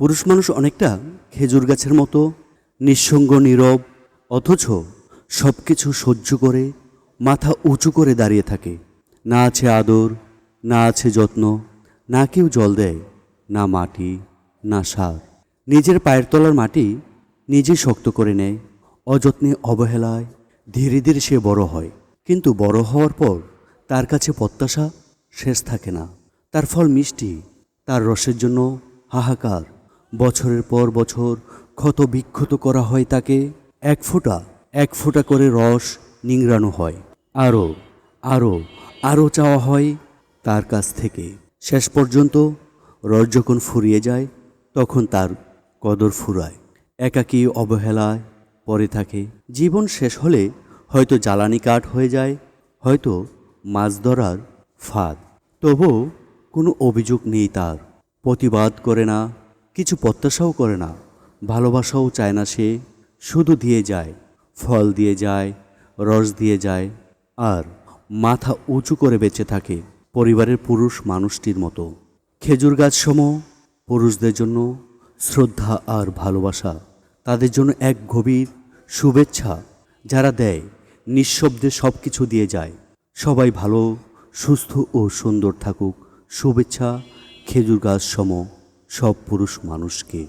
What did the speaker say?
পুরুষ মানুষ অনেকটা খেজুর গাছের মতো নিঃসঙ্গ নীরব, অথচ সব কিছু সহ্য করে মাথা উঁচু করে দাঁড়িয়ে থাকে। না আছে আদর, না আছে যত্ন, না কেউ জল দেয়, না মাটি, না সার। নিজের পায়ের তলার মাটি নিজে শক্ত করে নেয়। অযত্নে, অবহেলায় ধীরে ধীরে সে বড় হয়। কিন্তু বড় হওয়ার পর তার কাছে প্রত্যাশা শেষ থাকে না। তার ফল মিষ্টি, তার রসের জন্য হাহাকার। বছরের পর বছর ক্ষত বিক্ষত করা হয় তাকে। এক ফোঁটা এক ফোঁটা করে রস নিংড়ানো হয়। আরও, আরও, আরও চাওয়া হয় তার কাছ থেকে। শেষ পর্যন্ত রস যখন ফুরিয়ে যায়, তখন তার কদর ফুরায়। একাকী, অবহেলায় পড়ে থাকে। জীবন শেষ হলে হয়তো জ্বালানি কাঠ হয়ে যায়, হয়তো মাছ ধরার ফাঁদ। তবুও কোনো অভিযোগ নেই তার। প্রতিবাদ করে না, কিছু প্রত্যাশাও করে না, ভালোবাসাও চায় না সে। শুধু দিয়ে যায়, ফল দিয়ে যায়, রস দিয়ে যায়, আর মাথা উঁচু করে বেঁচে থাকে পরিবারের পুরুষ মানুষটির মতো। খেজুর গাছ সম পুরুষদের জন্য শ্রদ্ধা আর ভালোবাসা, তাদের জন্য এক গভীর শুভেচ্ছা। যারা দেয়, নিঃশব্দে সব কিছু দিয়ে যায়। সবাই ভালো, সুস্থ ও সুন্দর থাকুক। শুভেচ্ছা খেজুর গাছ সম সব পুরুষ মানুষকে।